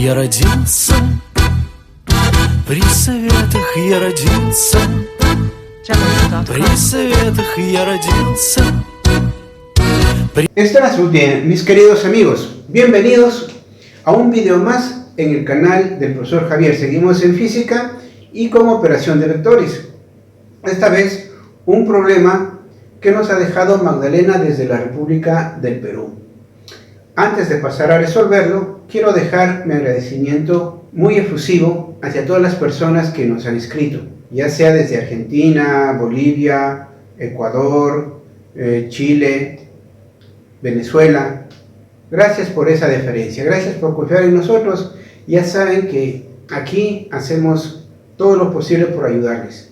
я родился, при советах я родился, при советах я родился. Estás muy bien, mis queridos amigos. Bienvenidos a un video más en el canal del profesor Javier. Seguimos en física y con operación de vectores. Esta vez un problema que nos ha dejado Magdalena desde la República del Perú. Antes de pasar a resolverlo, quiero dejar mi agradecimiento muy efusivo hacia todas las personas que nos han escrito, ya sea desde Argentina, Bolivia, Ecuador, Chile, Venezuela. Gracias por esa deferencia, gracias por confiar en nosotros. Ya saben que aquí hacemos todo lo posible por ayudarles.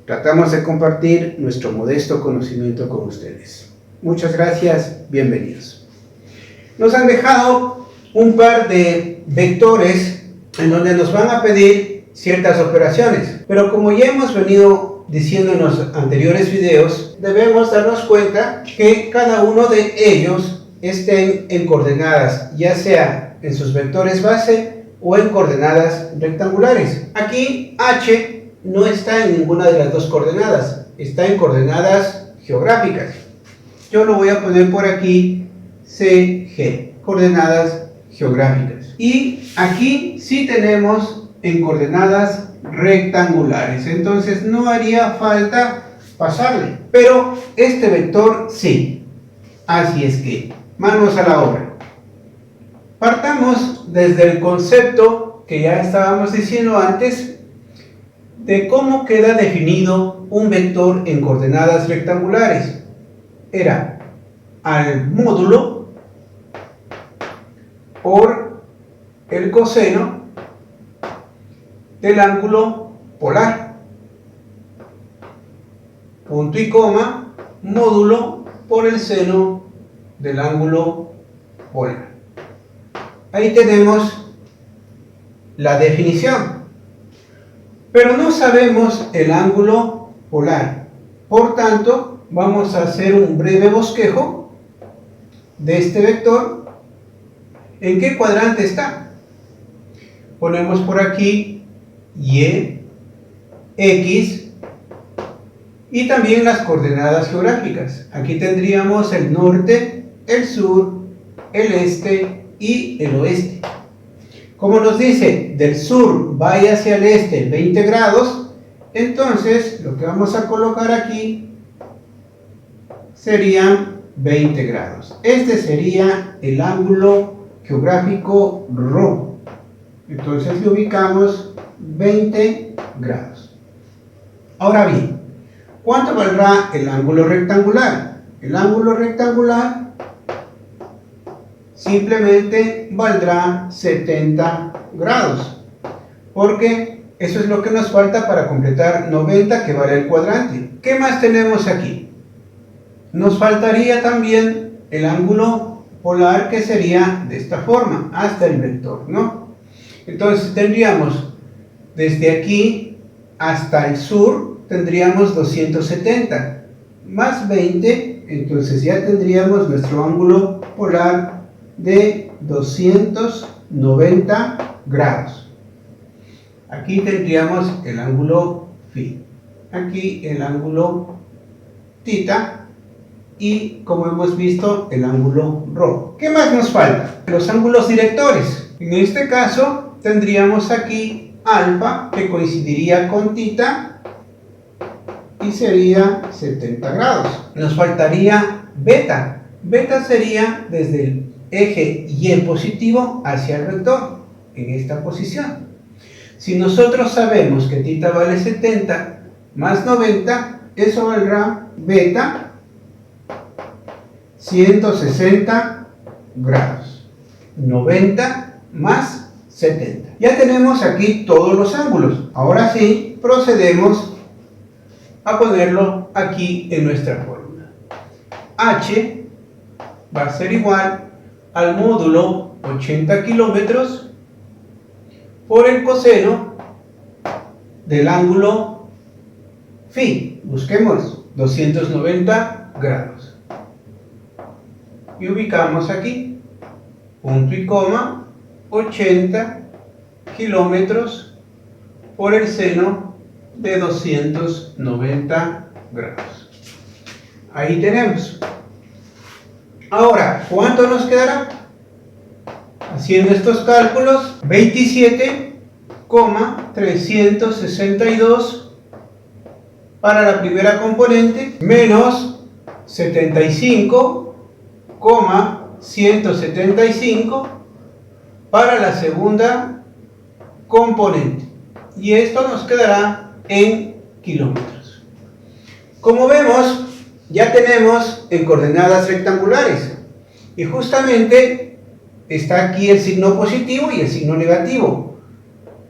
Tratamos de compartir nuestro modesto conocimiento con ustedes. Muchas gracias, bienvenidos. Nos han dejado un par de vectores en donde nos van a pedir ciertas operaciones, pero como ya hemos venido diciendo en los anteriores videos, debemos darnos cuenta que cada uno de ellos estén en coordenadas, ya sea en sus vectores base o en coordenadas rectangulares. Aquí H no está en ninguna de las dos coordenadas, está en coordenadas geográficas. Yo lo voy a poner por aquí CG, coordenadas geográficas. Y aquí sí tenemos en coordenadas rectangulares, entonces no haría falta pasarle, pero este vector sí. Así es que manos a la obra. Partamos desde el concepto que ya estábamos diciendo antes de cómo queda definido un vector en coordenadas rectangulares. Era al módulo por el coseno del ángulo polar, punto y coma, módulo por el seno del ángulo polar. Ahí tenemos la definición, pero no sabemos el ángulo polar. Por tanto, vamos a hacer un breve bosquejo de este vector. ¿En qué cuadrante está? Ponemos por aquí Y, X y también las coordenadas geográficas. Aquí tendríamos el norte, el sur, el este y el oeste. Como nos dice, del sur vaya hacia el este 20 grados, entonces lo que vamos a colocar aquí serían 20 grados. Este sería el ángulo geográfico ρ. Entonces le ubicamos 20 grados. Ahora bien, ¿cuánto valdrá el ángulo rectangular? El ángulo rectangular simplemente valdrá 70 grados, porque eso es lo que nos falta para completar 90, que vale el cuadrante. ¿Qué más tenemos aquí? Nos faltaría también el ángulo polar, que sería de esta forma, hasta el vector, ¿no? Entonces tendríamos desde aquí hasta el sur, tendríamos 270, más 20, entonces ya tendríamos nuestro ángulo polar de 290 grados. Aquí tendríamos el ángulo φ, aquí el ángulo θ, y como hemos visto el ángulo ρ. ¿Qué más nos falta? Los ángulos directores. En este caso tendríamos aquí alfa, que coincidiría con θ y sería 70 grados. Nos faltaría beta. Beta sería desde el eje Y positivo hacia el vector, en esta posición. Si nosotros sabemos que θ vale 70 más 90, eso valdrá beta 160 grados. 90 más 70. Ya tenemos aquí todos los ángulos. Ahora sí, procedemos a ponerlo aquí en nuestra fórmula. H va a ser igual al módulo 80 kilómetros por el coseno del ángulo φ. Busquemos 290 grados. Y ubicamos aquí, punto y coma, 80 kilómetros por el seno de 290 grados. Ahí tenemos. Ahora, ¿cuánto nos quedará? Haciendo estos cálculos, 27,362 para la primera componente, menos 75,175 para la segunda componente. Y esto nos quedará en kilómetros. Como vemos, ya tenemos en coordenadas rectangulares. Y justamente está aquí el signo positivo y el signo negativo,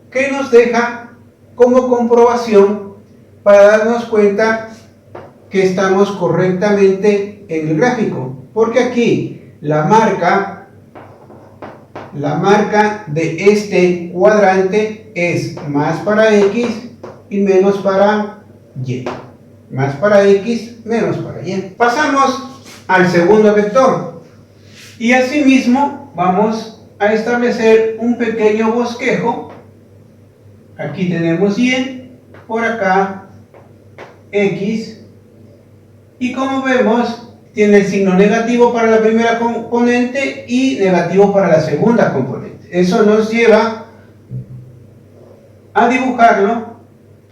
que nos deja como comprobación para darnos cuenta que estamos correctamente en el gráfico. Porque aquí la marca de este cuadrante es más para X y menos para Y. Más para X, menos para Y. Pasamos al segundo vector. Y asimismo vamos a establecer un pequeño bosquejo. Aquí tenemos Y, por acá X. Y como vemos, tiene el signo negativo para la primera componente y negativo para la segunda componente. Eso nos lleva a dibujarlo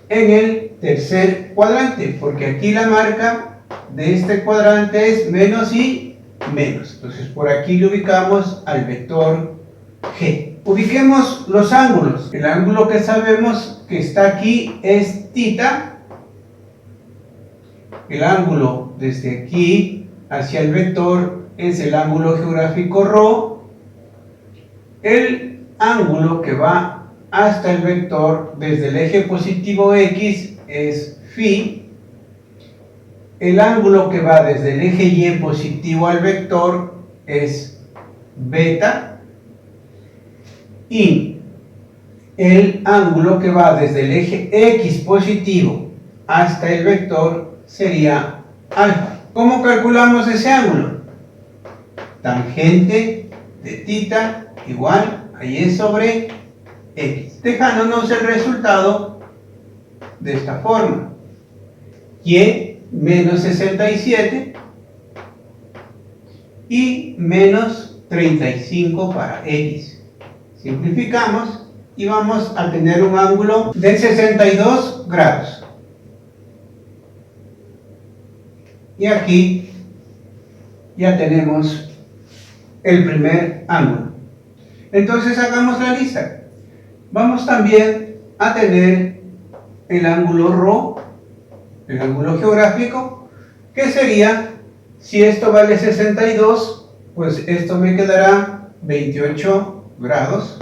en el tercer cuadrante, porque aquí la marca de este cuadrante es menos y menos. Entonces por aquí le ubicamos al vector G. Ubiquemos los ángulos. El ángulo que sabemos que está aquí es θ. El ángulo desde aquí hacia el vector es el ángulo geográfico ρ. El ángulo que va hasta el vector desde el eje positivo X es φ. El ángulo que va desde el eje Y positivo al vector es beta. Y el ángulo que va desde el eje X positivo hasta el vector sería alfa. ¿Cómo calculamos ese ángulo? Tangente de θ igual a Y sobre X, dejándonos el resultado de esta forma: Y menos 67 y menos 35 para X. Simplificamos y vamos a tener un ángulo de 62 grados. Y aquí ya tenemos el primer ángulo. Entonces hagamos la lista. Vamos también a tener el ángulo ρ, el ángulo geográfico, que sería, si esto vale 62, pues esto me quedará 28 grados.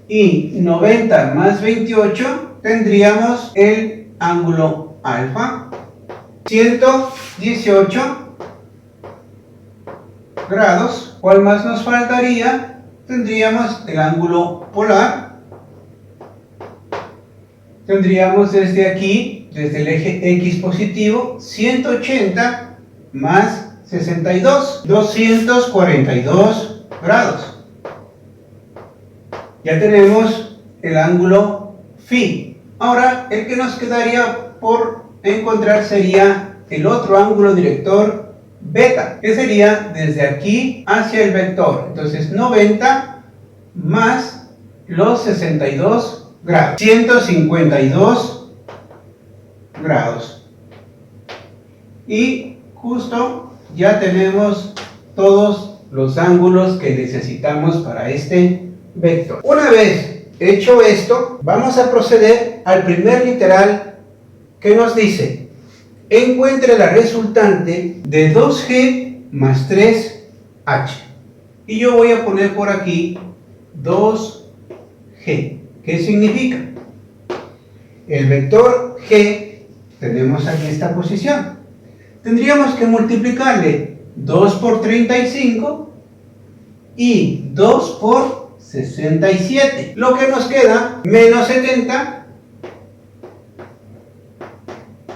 Y 90 más 28 tendríamos el ángulo alfa, 118 grados. ¿Cuál más nos faltaría? Tendríamos el ángulo polar. Tendríamos desde aquí, desde el eje X positivo, 180 más 62, 242 grados. Ya tenemos el ángulo φ. Ahora, el que nos quedaría por encontrar sería el otro ángulo director beta, que sería desde aquí hacia el vector. Entonces 90 más los 62 grados, 152 grados. Y justo ya tenemos todos los ángulos que necesitamos para este vector. Una vez hecho esto, vamos a proceder al primer literal, que nos dice: encuentre la resultante de 2G más 3H. Y yo voy a poner por aquí 2G. ¿Qué significa? El vector G tenemos aquí esta posición. Tendríamos que multiplicarle 2 por 35 y 2 por 67. Lo que nos queda, menos 70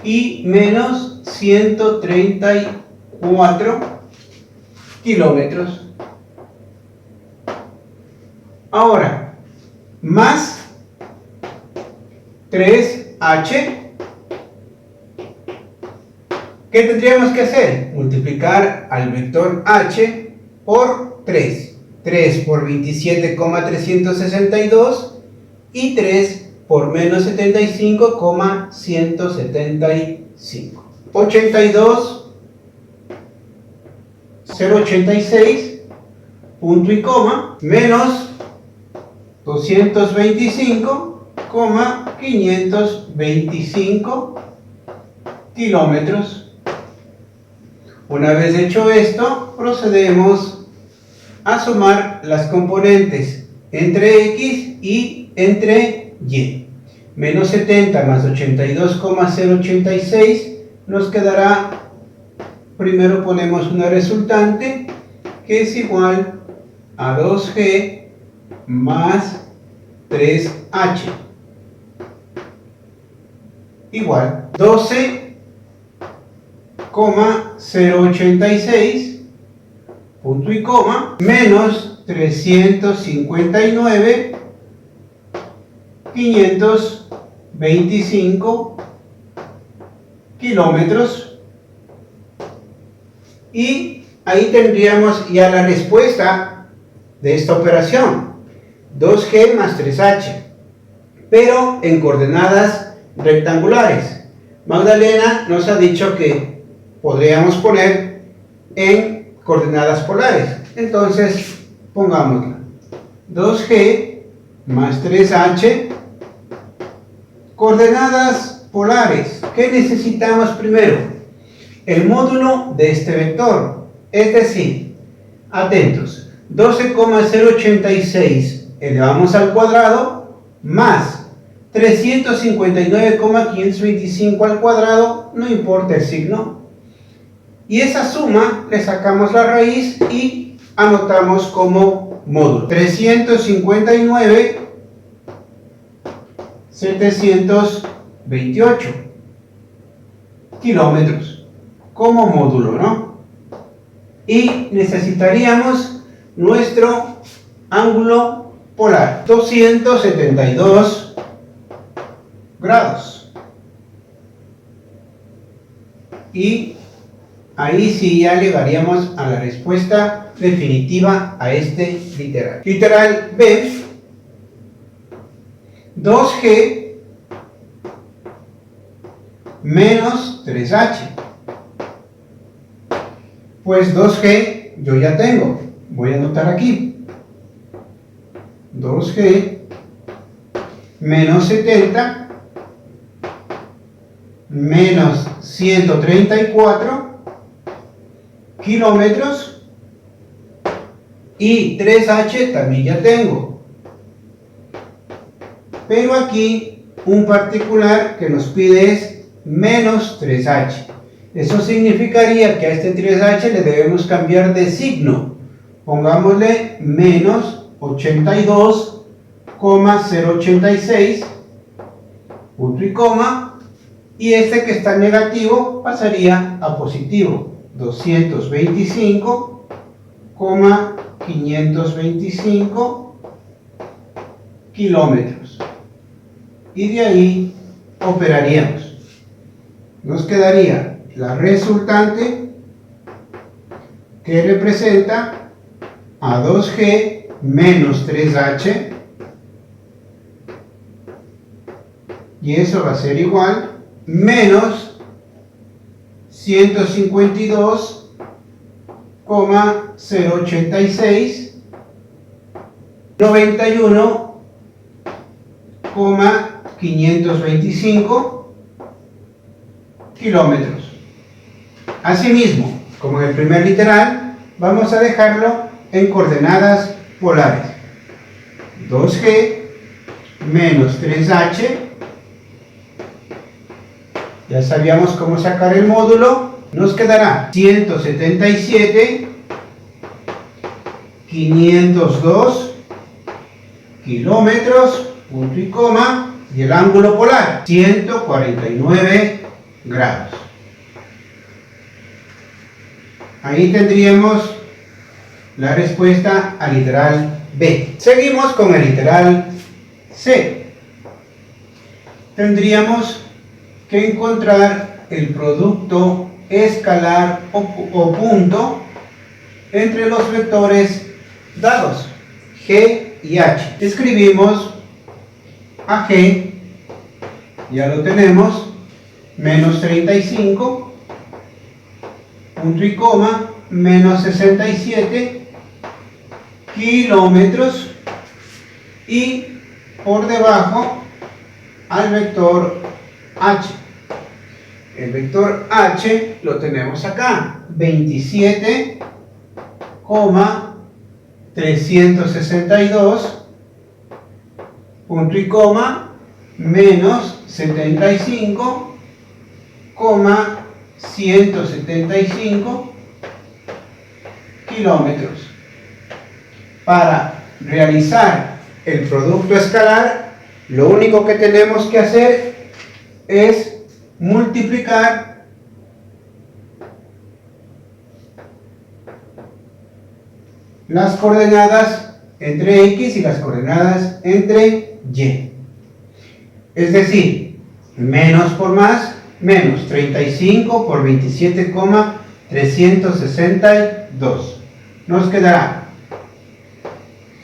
y menos 134 kilómetros Ahora, más 3h. ¿Qué tendríamos que hacer? Multiplicar al vector h por 3. 3 por 27,362 y 3 por menos 75,175. 82,086, punto y coma, menos 225,525 kilómetros. Una vez hecho esto, procedemos a sumar las componentes entre x y entre y. Menos 70 más 82,086 nos quedará, primero ponemos una resultante que es igual a 2g más 3h igual 12,086 punto y coma menos 359,525 kilómetros, y ahí tendríamos ya la respuesta de esta operación, 2g más 3h, pero en coordenadas rectangulares. Magdalena nos ha dicho que podríamos poner en coordenadas polares, entonces pongámosla, 2g más 3h, coordenadas polares. ¿Qué necesitamos primero? El módulo de este vector, es decir, atentos, 12,086 elevamos al cuadrado más 359,525 al cuadrado, no importa el signo, y esa suma le sacamos la raíz y anotamos como módulo 359,728 kilómetros como módulo, ¿no? Y necesitaríamos nuestro ángulo polar, 272 grados. Y ahí sí ya llegaríamos a la respuesta definitiva a este literal. Literal B, 2g menos 3h. Pues 2g yo ya tengo, voy a anotar aquí, 2g menos 70 menos 134 kilómetros, y 3h también ya tengo, pero aquí un particular que nos pide es menos 3h. Eso significaría que a este 3h le debemos cambiar de signo. Pongámosle menos 82,086 punto y coma, y este que está negativo pasaría a positivo, 225,525 kilómetros, y de ahí operaríamos. Nos quedaría la resultante, que representa a 2g menos 3h, y eso va a ser igual menos 152,086 91,525 kilómetros. Asimismo, como en el primer literal, vamos a dejarlo en coordenadas polares. 2g menos 3h, ya sabíamos cómo sacar el módulo, nos quedará 177,502 kilómetros, punto y coma, y el ángulo polar, 149 grados. Ahí tendríamos la respuesta al literal B. Seguimos con el literal C. Tendríamos que encontrar el producto escalar o punto entre los vectores dados G y H. Escribimos a G, ya lo tenemos, menos 35, punto y coma, menos 67 kilómetros, y por debajo al vector H. El vector H lo tenemos acá, 27,362, punto y coma, menos 75,175 kilómetros. Para realizar el producto escalar, lo único que tenemos que hacer es multiplicar las coordenadas entre X y las coordenadas entre Y. Es decir, menos por más, menos 35 por 27,362. Nos quedará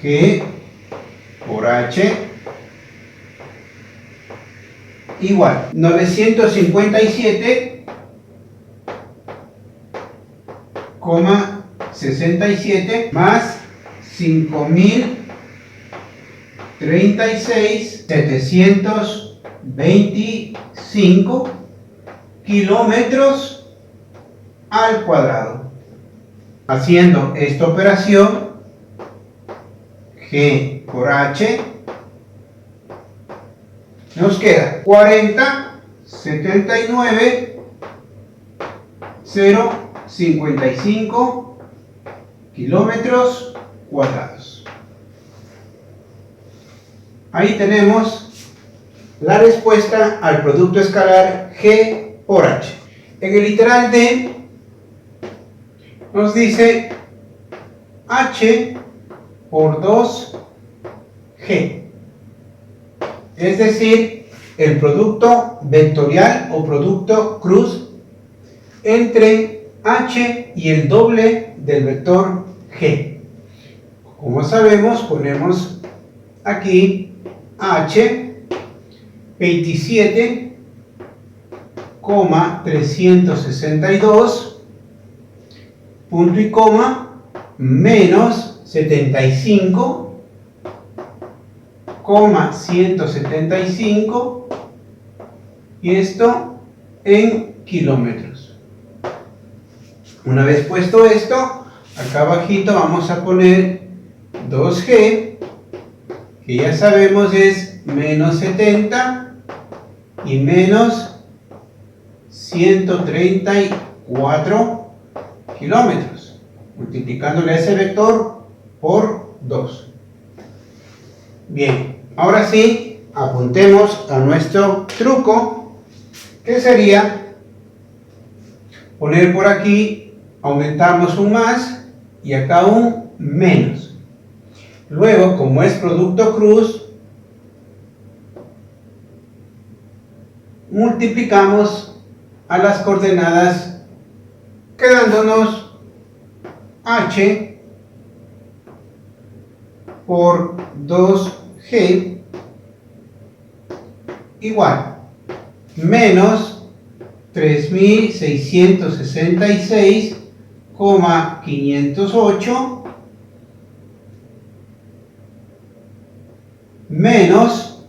G por H igual 957,67 más 5036,725 kilómetros al cuadrado. Haciendo esta operación, G por H nos queda 40,79,055 kilómetros cuadrados. Ahí tenemos la respuesta al producto escalar G por H. En el literal D nos dice H por 2G. Es decir, el producto vectorial o producto cruz entre H y el doble del vector G. Como sabemos, ponemos aquí H 27,362, punto y coma, menos 75,175, y esto en kilómetros. Una vez puesto esto, acá abajito vamos a poner 2G, que ya sabemos es menos 70 y menos 134 kilómetros, multiplicándole a ese vector por 2. Bien, ahora sí, apuntemos a nuestro truco, que sería poner por aquí, aumentamos un más y acá un menos. Luego, como es producto cruz, multiplicamos a las coordenadas, quedándonos H por 2G igual menos 3666,508 menos,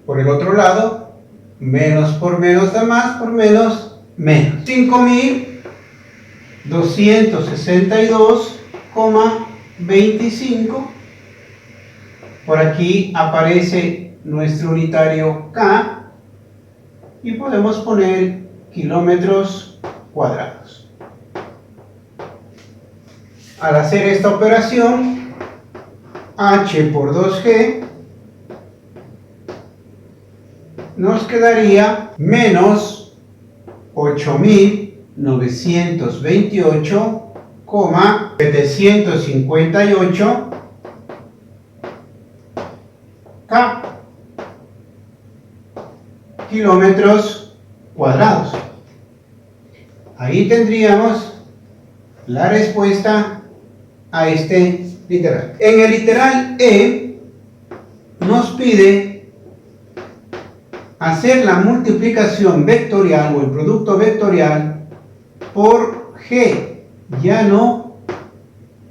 por el otro lado, menos por menos da más, por menos, menos 5262,25. Por aquí aparece nuestro unitario K y podemos poner kilómetros cuadrados. Al hacer esta operación, H por 2G nos quedaría menos 8.928,758 kilómetros cuadrados. Ahí tendríamos la respuesta a este literal. En el literal E nos pide hacer la multiplicación vectorial o el producto vectorial por G, ya no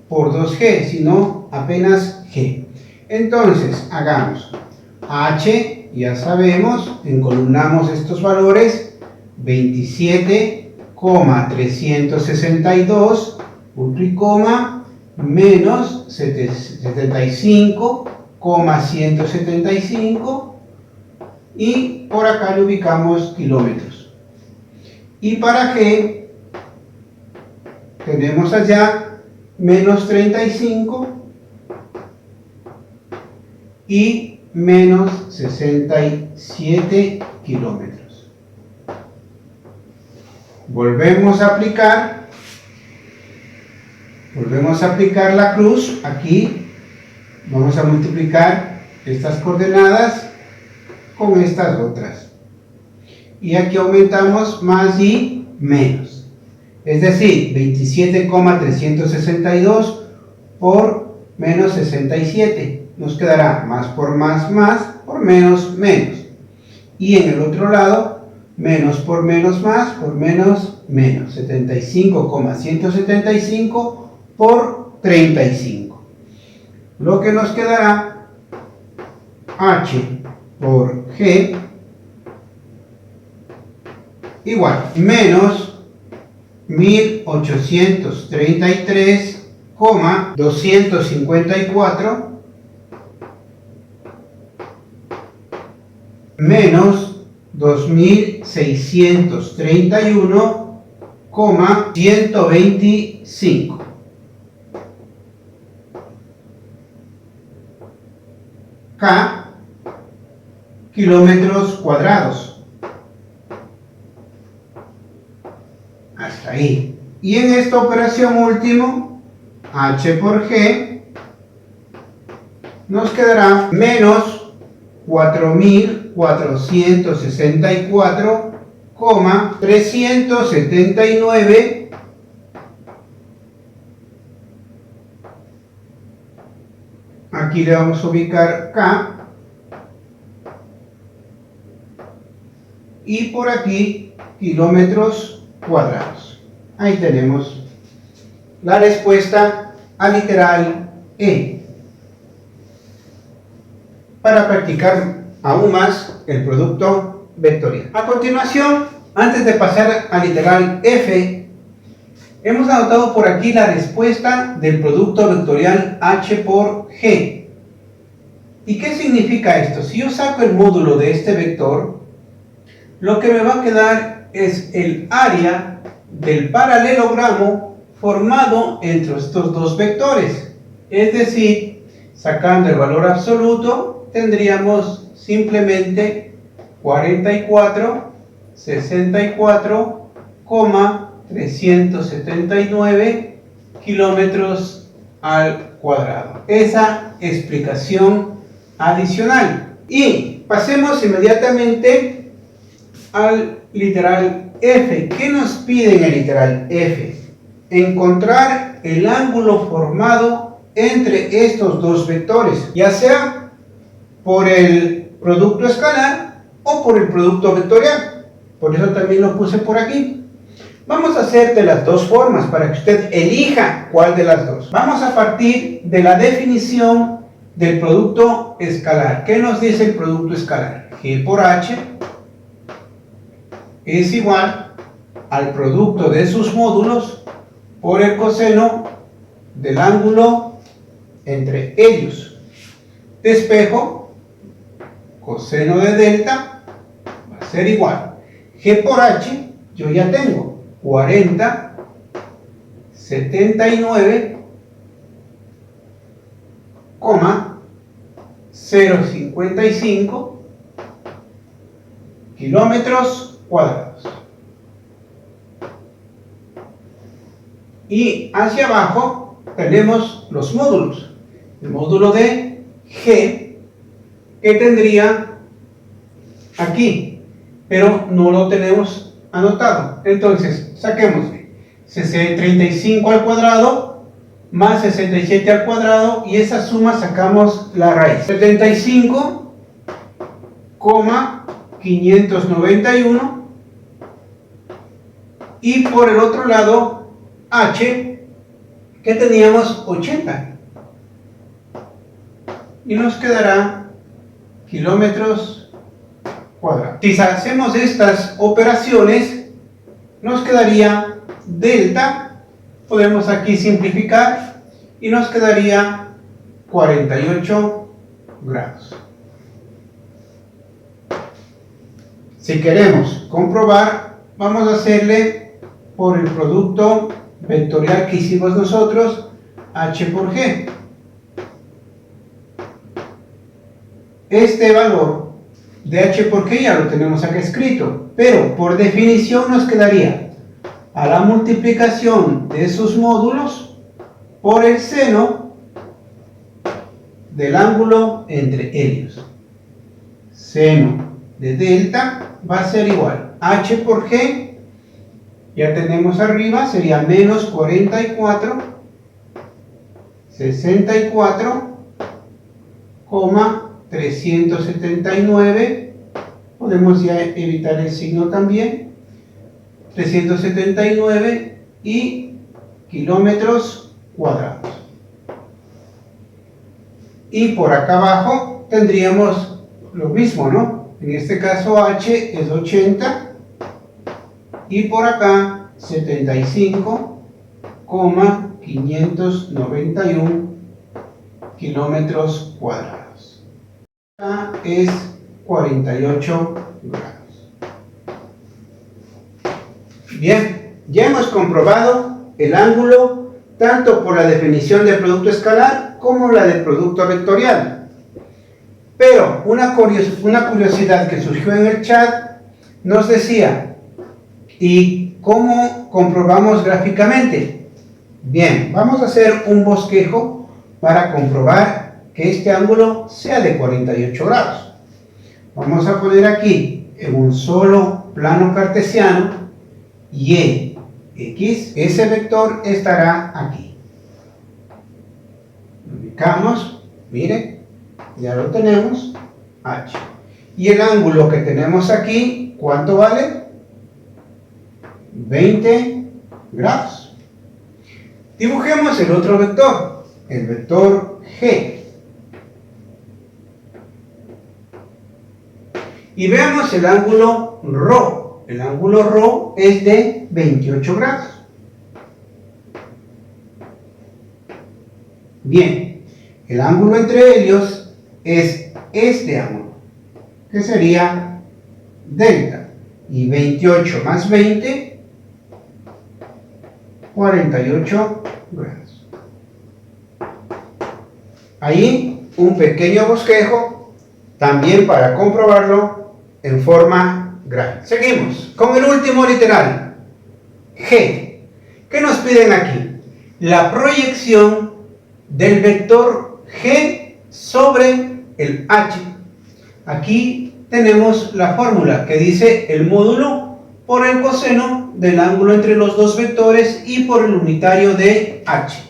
por 2G, sino apenas G. Entonces, hagamos H, ya sabemos, encolumnamos estos valores, 27,362, punto y coma, menos 75,175, y por acá le ubicamos kilómetros. Y para G, tenemos allá menos 35 y menos 67 kilómetros. Volvemos a aplicar la cruz aquí. Vamos a multiplicar estas coordenadas con estas otras. Y aquí aumentamos más y menos. Es decir, 27,362 por menos 67. Nos quedará más, por menos, menos. Y en el otro lado, menos por menos, más, por menos, menos. 75,175 por 35. Lo que nos quedará, H por G, igual, menos 1833,254 menos 2631,125. K, kilómetros cuadrados. Hasta ahí. Y en esta operación último, H por G, nos quedará menos 4.464,379 aquí le vamos a ubicar K y por aquí kilómetros cuadrados. Ahí tenemos la respuesta al literal E. Para practicar aún más el producto vectorial. A continuación, antes de pasar al literal F, hemos anotado por aquí la respuesta del producto vectorial H por G. ¿Y qué significa esto? Si yo saco el módulo de este vector, lo que me va a quedar es el área del paralelogramo formado entre estos dos vectores. Es decir, sacando el valor absoluto, tendríamos simplemente 44,379 kilómetros al cuadrado. Esa explicación adicional. Y pasemos inmediatamente al literal F. ¿Qué nos pide en el literal F? Encontrar el ángulo formado entre estos dos vectores, ya sea por el producto escalar o por el producto vectorial. Por eso también lo puse por aquí. Vamos a hacer de las dos formas para que usted elija cuál de las dos. Vamos a partir de la definición del producto escalar. ¿Qué nos dice el producto escalar? G por H es igual al producto de sus módulos por el coseno del ángulo entre ellos. Despejo, coseno de delta va a ser igual. G por H, yo ya tengo 40,055 kilómetros cuadrados. Y hacia abajo tenemos los módulos. El módulo de G, que tendría aquí pero no lo tenemos anotado. Entonces, saquemos 35 al cuadrado más 67 al cuadrado y esa suma sacamos la raíz. 75,591 y por el otro lado h, que teníamos 80 y nos quedará kilómetros cuadrados. Si hacemos estas operaciones nos quedaría delta, podemos aquí simplificar y nos quedaría 48 grados. Si queremos comprobar, vamos a hacerle por el producto vectorial que hicimos nosotros, h por g. Este valor de h por g ya lo tenemos acá escrito, pero por definición nos quedaría a la multiplicación de sus módulos por el seno del ángulo entre ellos. Seno de delta va a ser igual a h por g, ya tenemos arriba, sería menos 44, 64,379, podemos ya evitar el signo también, 379 y kilómetros cuadrados. Y por acá abajo tendríamos lo mismo, ¿no? En este caso h es 80 y por acá 75,591 kilómetros cuadrados. Acá es 48 grados. Bien, ya hemos comprobado el ángulo tanto por la definición del producto escalar como la del producto vectorial. Pero una curiosidad que surgió en el chat nos decía, ¿y cómo comprobamos gráficamente? Bien, vamos a hacer un bosquejo para comprobar que este ángulo sea de 48 grados. Vamos a poner aquí en un solo plano cartesiano y x, ese vector estará aquí. Lo ubicamos, mire, ya lo tenemos, h. Y el ángulo que tenemos aquí, ¿cuánto vale? 20 grados. Dibujemos el otro vector, el vector g. Y veamos el ángulo ρ. El ángulo ρ es de 28 grados. Bien, el ángulo entre ellos es este ángulo, que sería delta. Y 28 más 20, 48 grados. Ahí un pequeño bosquejo, también para comprobarlo en forma gráfica. Seguimos con el último literal, g. ¿Qué nos piden aquí? La proyección del vector g sobre el h. Aquí tenemos la fórmula que dice el módulo por el coseno del ángulo entre los dos vectores y por el unitario de h.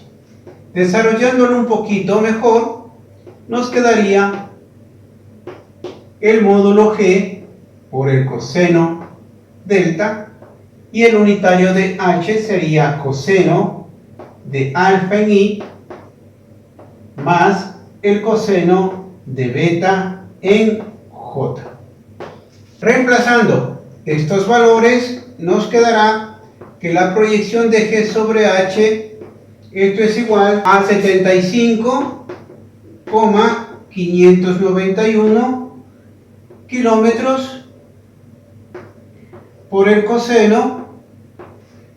Desarrollándolo un poquito mejor, nos quedaría el módulo g por el coseno delta y el unitario de h sería coseno de alfa en i más el coseno de beta en j. Reemplazando estos valores nos quedará que la proyección de g sobre h, esto es igual a 75,591 kilómetros por el coseno,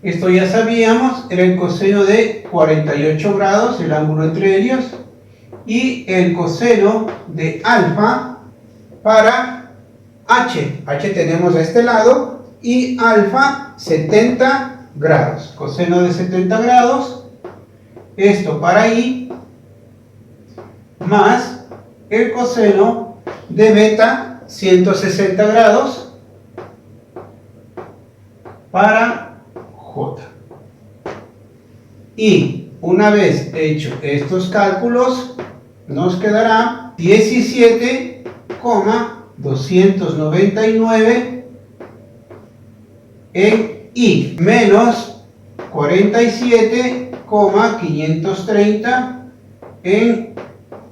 esto ya sabíamos, era el coseno de 48 grados, el ángulo entre ellos, y el coseno de alfa para h. H tenemos a este lado, y alfa 70 grados. Coseno de 70 grados, esto para i, más el coseno de beta 160 grados, para J. Y una vez hecho estos cálculos, nos quedará 17,299 en I menos 47,530 en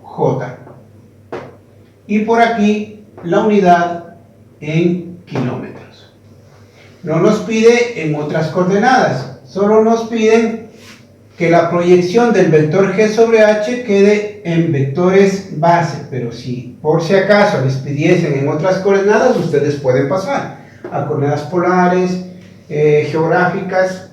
J. Y por aquí la unidad en kilómetros. No nos pide en otras coordenadas, solo nos piden que la proyección del vector G sobre H quede en vectores base, pero si por si acaso les pidiesen en otras coordenadas, ustedes pueden pasar a coordenadas polares, geográficas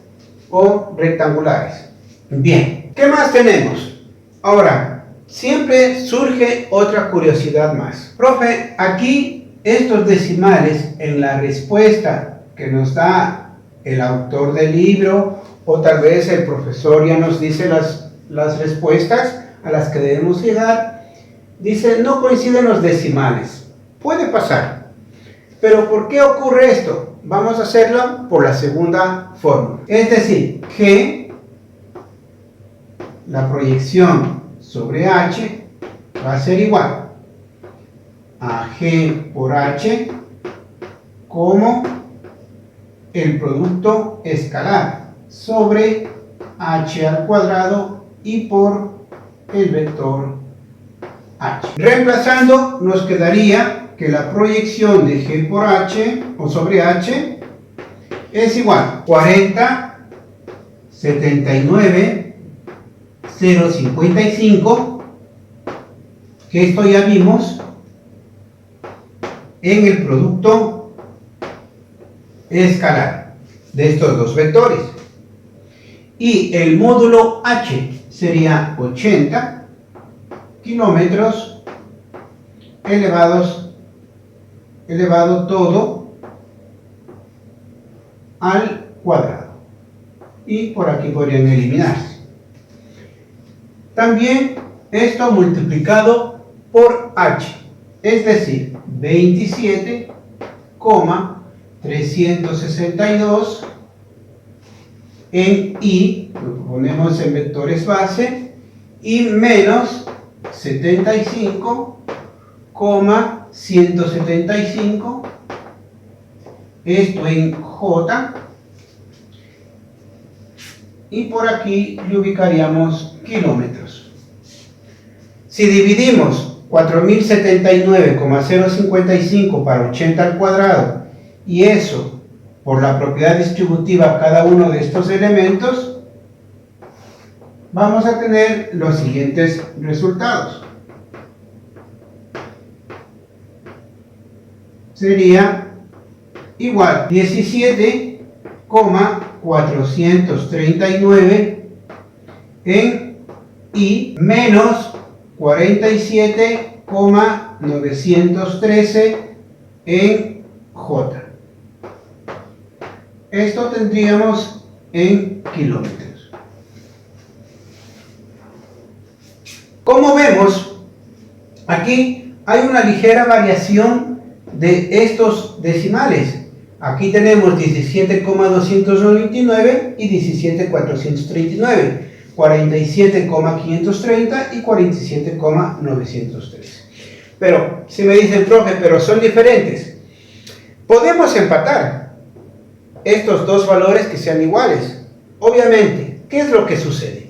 o rectangulares. Bien, ¿qué más tenemos? Ahora, siempre surge otra curiosidad más. Profe, aquí estos decimales en la respuesta que nos da el autor del libro, o tal vez el profesor ya nos dice las respuestas a las que debemos llegar, dice no coinciden los decimales. Puede pasar, pero ¿por qué ocurre esto? Vamos a hacerlo por la segunda fórmula, es decir, G, la proyección sobre H va a ser igual a G por H como el producto escalar sobre H al cuadrado y por el vector H. Reemplazando, nos quedaría que la proyección de G por H o sobre H es igual a 40, 79, 0,55, que esto ya vimos en el producto escalar de estos dos vectores. Y el módulo H sería 80 kilómetros elevado todo al cuadrado. Y por aquí podrían eliminarse. También esto multiplicado por H, es decir, 27,362 en I, lo ponemos en vectores base, y menos 75,175, esto en J, y por aquí le ubicaríamos kilómetros. Si dividimos 4079,055 para 80 al cuadrado, y eso por la propiedad distributiva cada uno de estos elementos, vamos a tener los siguientes resultados. Sería igual 17,439 en I menos 47,913 en J. Esto tendríamos en kilómetros. Como vemos, aquí hay una ligera variación de estos decimales. Aquí tenemos 17,299 y 17,439, 47,530 y 47,913. Pero, si me dicen, profe, pero son diferentes, podemos empatar estos dos valores que sean iguales. Obviamente, ¿qué es lo que sucede?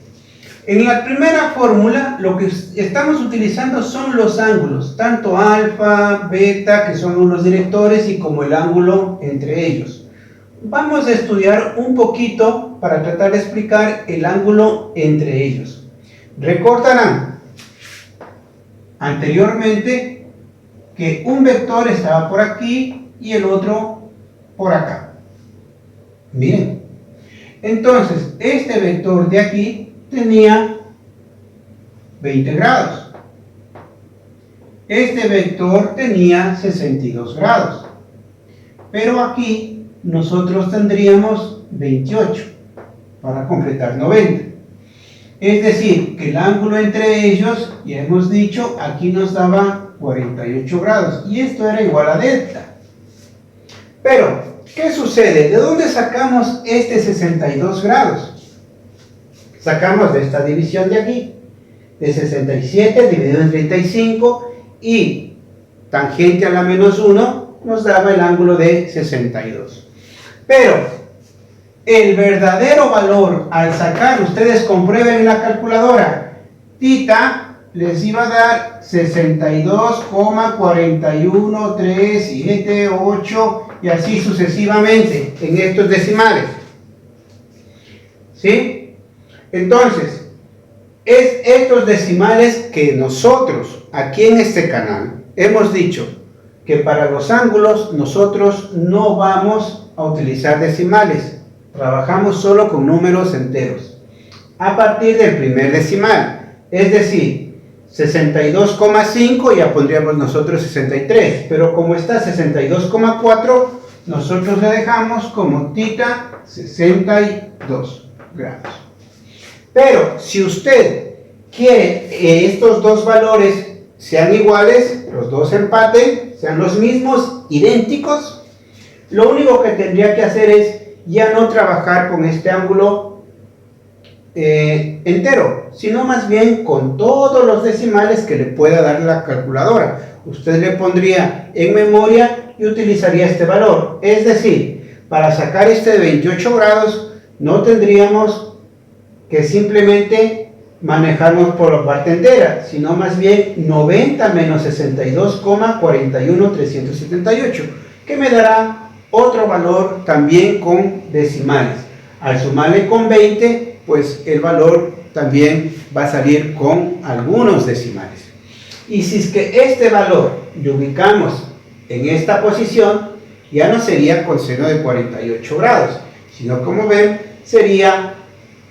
En la primera fórmula, lo que estamos utilizando son los ángulos, tanto alfa, beta, que son unos directores, y como el ángulo entre ellos. Vamos a estudiar un poquito para tratar de explicar el ángulo entre ellos. Recordarán anteriormente que un vector estaba por aquí y el otro por acá. Bien, entonces este vector de aquí tenía 20 grados. Este vector tenía 62 grados. Pero aquí nosotros tendríamos 28 para completar 90. Es decir, que el ángulo entre ellos, ya hemos dicho, aquí nos daba 48 grados. Y esto era igual a delta. Pero ¿Qué sucede? ¿De dónde sacamos este 62 grados? Sacamos de esta división de aquí, de 67 dividido en 35, y tangente a la menos 1 nos daba el ángulo de 62. Pero el verdadero valor, al sacar, ustedes comprueben en la calculadora, θ les iba a dar 62,4137,8 y así sucesivamente en estos decimales. ¿Sí? Entonces, es estos decimales que nosotros aquí en este canal hemos dicho que para los ángulos nosotros no vamos a utilizar decimales, trabajamos solo con números enteros a partir del primer decimal, es decir, 62,5 ya pondríamos nosotros 63, pero como está 62,4 nosotros le dejamos como θ 62 grados. Pero si usted quiere que estos dos valores sean iguales, los dos empaten, sean los mismos, idénticos, lo único que tendría que hacer es ya no trabajar con este ángulo entero, sino más bien con todos los decimales que le pueda dar la calculadora. Usted le pondría en memoria y utilizaría este valor. Es decir, para sacar este de 28 grados, no tendríamos que simplemente manejarnos por la parte entera, sino más bien 90 menos 62,41,378, que me dará otro valor también con decimales. Al sumarle con 20, pues el valor también va a salir con algunos decimales. Y si es que este valor lo ubicamos en esta posición, ya no sería con seno de 48 grados, sino como ven, sería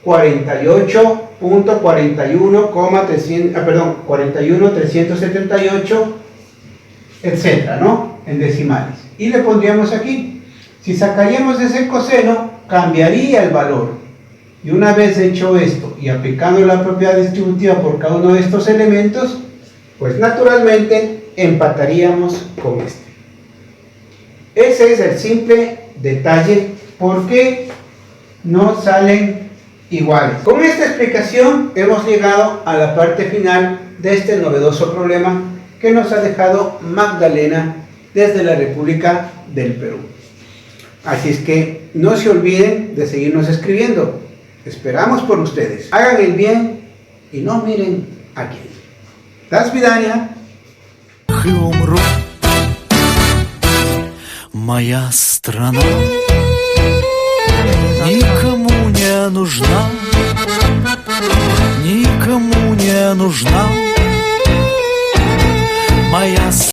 41,378, etcétera, ¿no? En decimales. Y le pondríamos aquí. Si sacaríamos ese coseno, cambiaría el valor. Y una vez hecho esto y aplicando la propiedad distributiva por cada uno de estos elementos, pues naturalmente empataríamos con este. Ese es el simple detalle por qué no salen iguales. Con esta explicación hemos llegado a la parte final de este novedoso problema que nos ha dejado Magdalena desde la República del Perú. Así es que no se olviden de seguirnos escribiendo. Esperamos por ustedes. Hagan el bien y no miren a quién. До свидания. И умру, моя страна никому не нужна, никому не нужна моя страна.